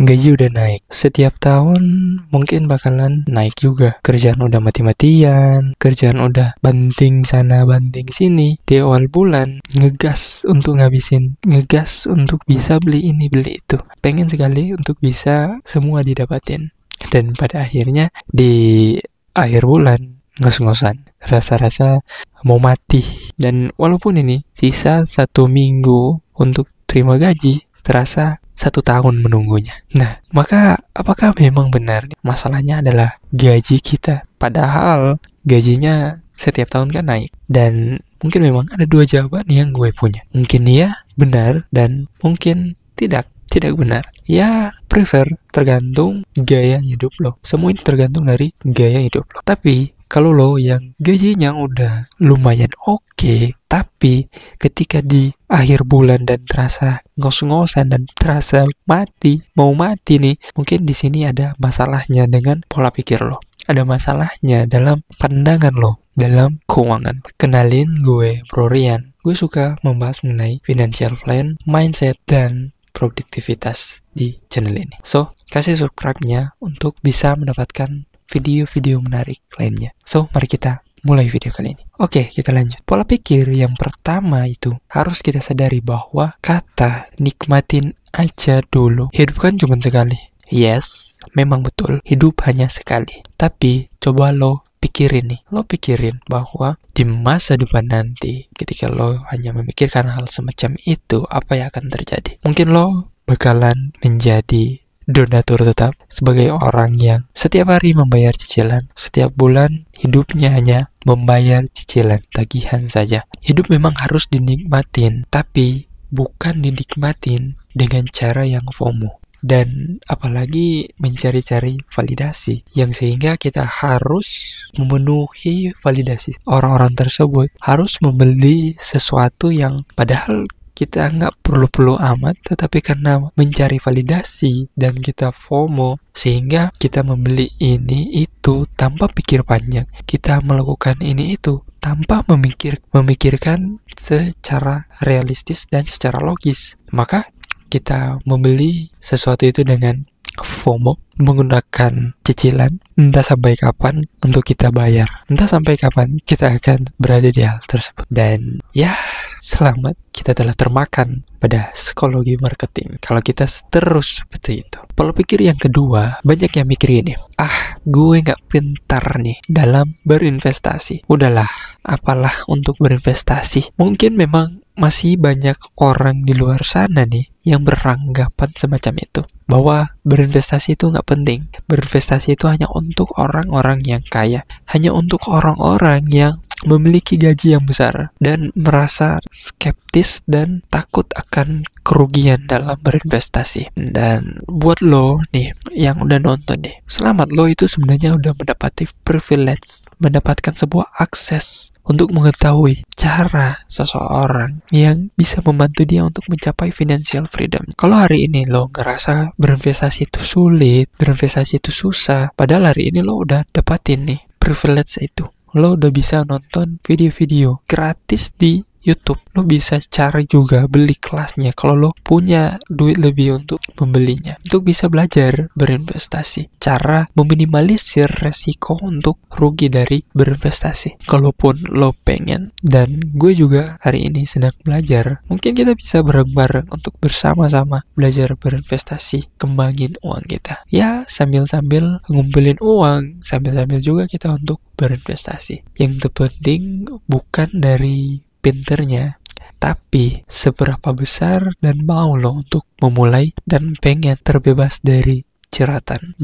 gaji udah naik. Setiap tahun mungkin bakalan naik juga. Kerjaan udah mati-matian, kerjaan udah banting sana banting sini. Di awal bulan ngegas untuk ngabisin, ngegas untuk bisa beli ini beli itu. Pengen sekali untuk bisa semua didapatin. Dan pada akhirnya di akhir bulan ngos-ngosan, rasa-rasa mau mati. Dan walaupun ini sisa 1 minggu untuk terima gaji, terasa 1 tahun menunggunya. Nah, maka apakah memang benar masalahnya adalah gaji kita? Padahal gajinya setiap tahun kan naik. Dan mungkin memang ada 2 jawaban yang gue punya. Mungkin iya benar dan mungkin tidak benar. Ya, tergantung gaya hidup lo. Semua ini tergantung dari gaya hidup lo. Tapi kalau lo yang gajinya udah lumayan oke, tapi ketika di akhir bulan dan terasa ngos-ngosan dan terasa mau mati nih, mungkin di sini ada masalahnya dengan pola pikir lo. Ada masalahnya dalam pandangan lo, dalam keuangan. Kenalin, gue Bro Rian. Gue suka membahas mengenai financial plan, mindset, dan produktivitas di channel ini. So, kasih subscribe-nya untuk bisa mendapatkan video-video menarik lainnya. So, mari kita mulai video kali ini. Oke, kita lanjut. Pola pikir yang pertama itu harus kita sadari bahwa kata nikmatin aja dulu. Hidup kan cuma sekali. Yes, memang betul. Hidup hanya sekali. Tapi coba lo pikirin nih. Lo pikirin bahwa di masa depan nanti, ketika lo hanya memikirkan hal semacam itu, apa yang akan terjadi? Mungkin lo bakalan menjadi donatur tetap sebagai orang yang setiap hari membayar cicilan. Setiap bulan hidupnya hanya membayar cicilan tagihan saja. Hidup memang harus dinikmatin, tapi bukan dinikmatin dengan cara yang FOMO. Dan apalagi mencari-cari validasi, yang sehingga kita harus memenuhi validasi orang-orang tersebut, harus membeli sesuatu yang padahal kita nggak perlu amat, tetapi karena mencari validasi dan kita FOMO, sehingga kita membeli ini itu tanpa pikir panjang. Kita melakukan ini itu tanpa memikirkan secara realistis dan secara logis. Maka kita membeli sesuatu itu dengan FOMO, menggunakan cicilan, entah sampai kapan untuk kita bayar, entah sampai kapan kita akan berada di hal tersebut. Dan ya, selamat, kita telah termakan pada psikologi marketing kalau kita terus seperti itu. Pola pikir yang kedua, banyak yang mikir ini, gue nggak pintar nih dalam berinvestasi. Udahlah, apalah untuk berinvestasi. Mungkin memang masih banyak orang di luar sana nih yang beranggapan semacam itu, bahwa berinvestasi itu nggak penting. Berinvestasi itu hanya untuk orang-orang yang kaya, hanya untuk orang-orang yang memiliki gaji yang besar, dan merasa skeptis dan takut akan kerugian dalam berinvestasi. Dan buat lo nih yang udah nonton nih, selamat, lo itu sebenarnya udah mendapati privilege, mendapatkan sebuah akses untuk mengetahui cara seseorang yang bisa membantu dia untuk mencapai financial freedom. Kalau hari ini lo ngerasa berinvestasi itu sulit, berinvestasi itu susah, padahal hari ini lo udah dapatin nih privilege itu. Lo udah bisa nonton video-video gratis di YouTube. Lo bisa cari juga beli kelasnya kalau lo punya duit lebih untuk membelinya, untuk bisa belajar berinvestasi, cara meminimalisir resiko untuk rugi dari berinvestasi kalaupun lo pengen. Dan gue juga hari ini sedang belajar. Mungkin kita bisa bareng-bareng untuk bersama-sama belajar berinvestasi, kembangin uang kita. Ya, sambil-sambil ngumpulin uang, sambil-sambil juga kita untuk berinvestasi. Yang terpenting bukan dari pinternya, tapi seberapa besar dan mau lo untuk memulai dan pengen terbebas dari jeratan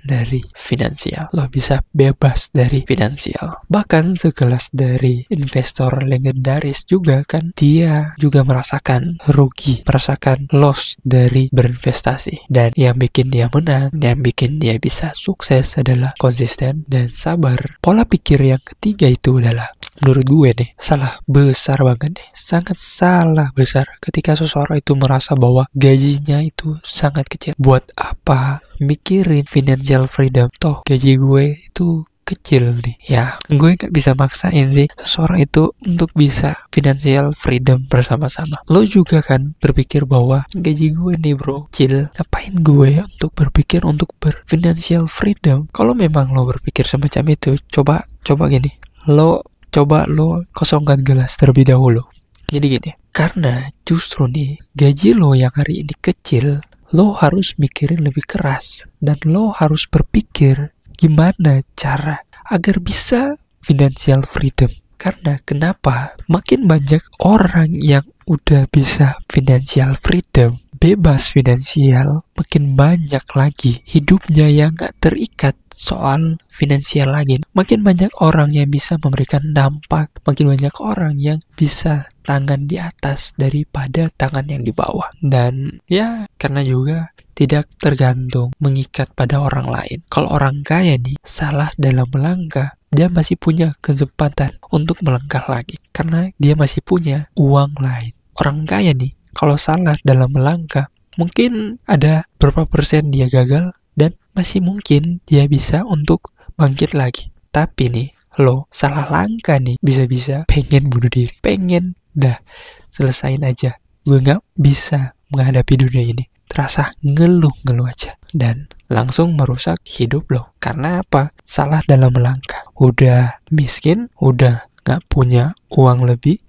dari finansial. Lo bisa bebas dari finansial. Bahkan sekelas dari investor legendaris juga kan, dia juga merasakan rugi, merasakan loss dari berinvestasi. Dan yang bikin dia menang, yang bikin dia bisa sukses adalah konsisten dan sabar. Pola pikir yang ketiga itu adalah, menurut gue nih, salah besar banget nih, sangat salah besar ketika seseorang itu merasa bahwa gajinya itu sangat kecil. Buat apa mikirin financial freedom? Toh gaji gue itu kecil nih, ya gue gak bisa maksain sih seseorang itu untuk bisa financial freedom bersama-sama. Lo juga kan berpikir bahwa gaji gue nih bro kecil, ngapain gue untuk berpikir untuk berfinancial freedom? Kalau memang lo berpikir semacam itu, coba gini, lo kosongkan gelas terlebih dahulu. Jadi gini, karena justru nih gaji lo yang hari ini kecil, lo harus mikirin lebih keras dan lo harus berpikir gimana cara agar bisa financial freedom. Karena kenapa? Makin banyak orang yang udah bisa financial freedom, bebas finansial, makin banyak lagi hidupnya yang gak terikat soal finansial lagi. Makin banyak orang yang bisa memberikan dampak, makin banyak orang yang bisa tangan di atas daripada tangan yang di bawah. Dan ya karena juga tidak tergantung mengikat pada orang lain. Kalau orang kaya nih salah dalam melangkah, dia masih punya kesempatan untuk melangkah lagi karena dia masih punya uang lain. Orang kaya nih kalau salah dalam melangkah, mungkin ada berapa persen dia gagal dan masih mungkin dia bisa untuk bangkit lagi. Tapi nih lo salah langkah nih, bisa-bisa pengen bunuh diri, pengen dah selesain aja, gue gak bisa menghadapi dunia ini, terasa ngeluh aja dan langsung merusak hidup lo. Karena apa? Salah dalam melangkah, udah miskin, udah gak punya uang lebih,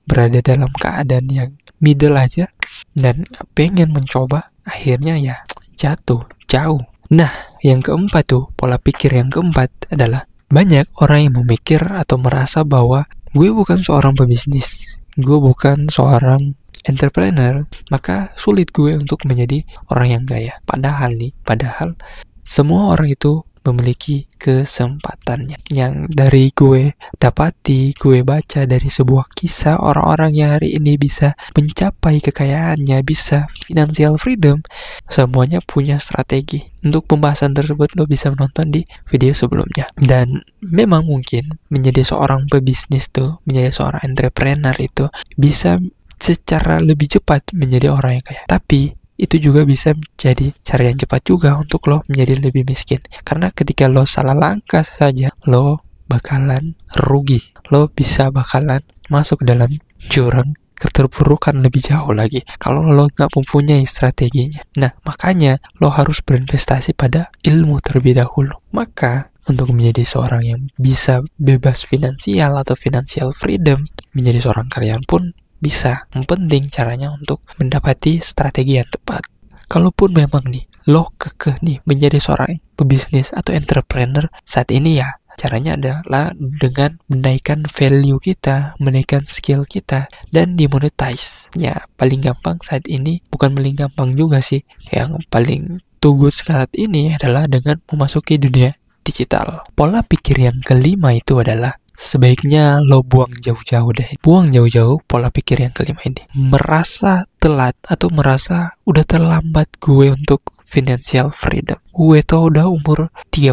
berada dalam keadaan yang middle aja dan gak pengen mencoba, akhirnya ya jatuh jauh. Nah, yang keempat tuh, pola pikir yang keempat adalah banyak orang yang memikir atau merasa bahwa gue bukan seorang pebisnis, gue bukan seorang entrepreneur, maka sulit gue untuk menjadi orang yang kaya. Padahal semua orang itu memiliki kesempatannya. Yang dari gue dapati, gue baca dari sebuah kisah orang-orang yang hari ini bisa mencapai kekayaannya, bisa financial freedom, semuanya punya strategi. Untuk pembahasan tersebut lo bisa menonton di video sebelumnya. Dan memang mungkin menjadi seorang pebisnis tuh, menjadi seorang entrepreneur itu bisa secara lebih cepat menjadi orang yang kaya. Tapi itu juga bisa menjadi cara yang cepat juga untuk lo menjadi lebih miskin. Karena ketika lo salah langkah saja, lo bakalan rugi. Lo bakalan masuk dalam jurang keterpurukan lebih jauh lagi kalau lo nggak mempunyai strateginya. Nah, makanya lo harus berinvestasi pada ilmu terlebih dahulu. Maka untuk menjadi seorang yang bisa bebas finansial atau financial freedom, menjadi seorang karyawan pun bisa. Yang penting caranya untuk mendapati strategi yang tepat. Kalaupun memang nih lo kekeh nih menjadi seorang pebisnis atau entrepreneur saat ini, ya caranya adalah dengan menaikkan value kita, menaikkan skill kita, dan dimonetize. Ya paling gampang saat ini, bukan paling gampang juga sih, yang paling good saat ini adalah dengan memasuki dunia digital. Pola pikir yang kelima itu adalah sebaiknya lo buang jauh-jauh deh. Buang jauh-jauh pola pikir yang kelima ini. Merasa telat atau merasa udah terlambat gue untuk financial freedom. Gue tuh udah umur 30,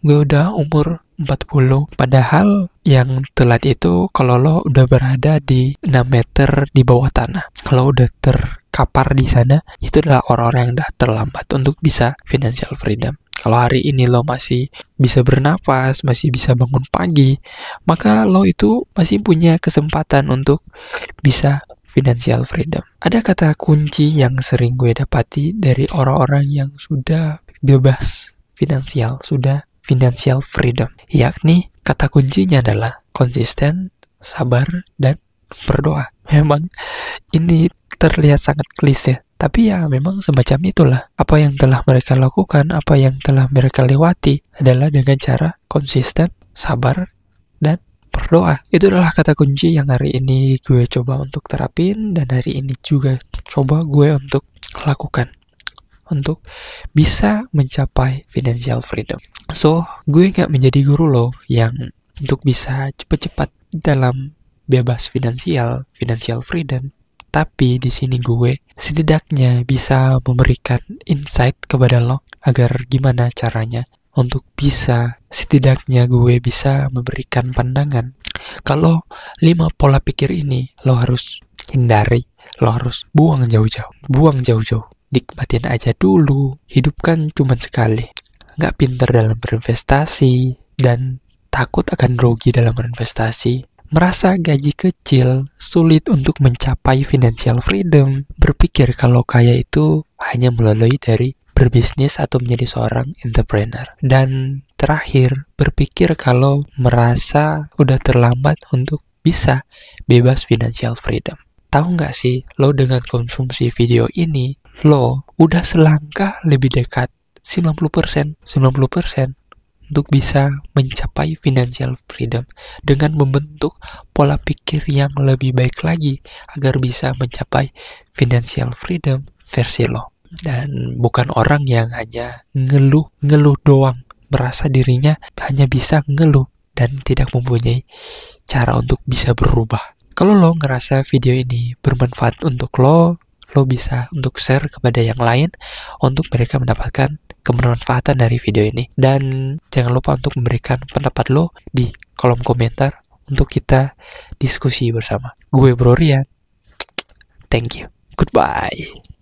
gue udah umur 40. Padahal yang telat itu kalau lo udah berada di 6 meter di bawah tanah. Kalau udah terkapar di sana, itu adalah orang-orang yang udah terlambat untuk bisa financial freedom. Kalau hari ini lo masih bisa bernapas, masih bisa bangun pagi, maka lo itu masih punya kesempatan untuk bisa financial freedom. Ada kata kunci yang sering gue dapati dari orang-orang yang sudah bebas finansial, sudah financial freedom, yakni kata kuncinya adalah konsisten, sabar, dan berdoa. Memang ini terlihat sangat klise, tapi ya memang semacam itulah. Apa yang telah mereka lakukan, apa yang telah mereka lewati adalah dengan cara konsisten, sabar, dan berdoa. Itu adalah kata kunci yang hari ini gue coba untuk terapin, dan hari ini juga coba gue untuk lakukan untuk bisa mencapai financial freedom. So, gue gak menjadi guru lo yang untuk bisa cepat-cepat dalam bebas financial freedom. Tapi di sini gue setidaknya bisa memberikan insight kepada lo agar gimana caranya untuk bisa, setidaknya gue bisa memberikan pandangan. Kalau 5 pola pikir ini lo harus hindari, lo harus buang jauh-jauh. Nikmatin aja dulu, hidup kan cuma sekali. Nggak pintar dalam berinvestasi, dan takut akan rugi dalam berinvestasi, merasa gaji kecil, sulit untuk mencapai financial freedom, berpikir kalau kaya itu hanya melalui dari berbisnis atau menjadi seorang entrepreneur, dan terakhir berpikir kalau merasa udah terlambat untuk bisa bebas financial freedom. Tahu nggak sih, lo dengan konsumsi video ini, lo udah selangkah lebih dekat 90% untuk bisa mencapai financial freedom dengan membentuk pola pikir yang lebih baik lagi agar bisa mencapai financial freedom versi lo. Dan bukan orang yang hanya ngeluh doang, merasa dirinya hanya bisa ngeluh dan tidak mempunyai cara untuk bisa berubah. Kalau lo ngerasa video ini bermanfaat untuk lo bisa untuk share kepada yang lain untuk mereka mendapatkan kebermanfaatan dari video ini. Dan jangan lupa untuk memberikan pendapat lo di kolom komentar untuk kita diskusi bersama. Gue Bro Rian. Thank you. Goodbye.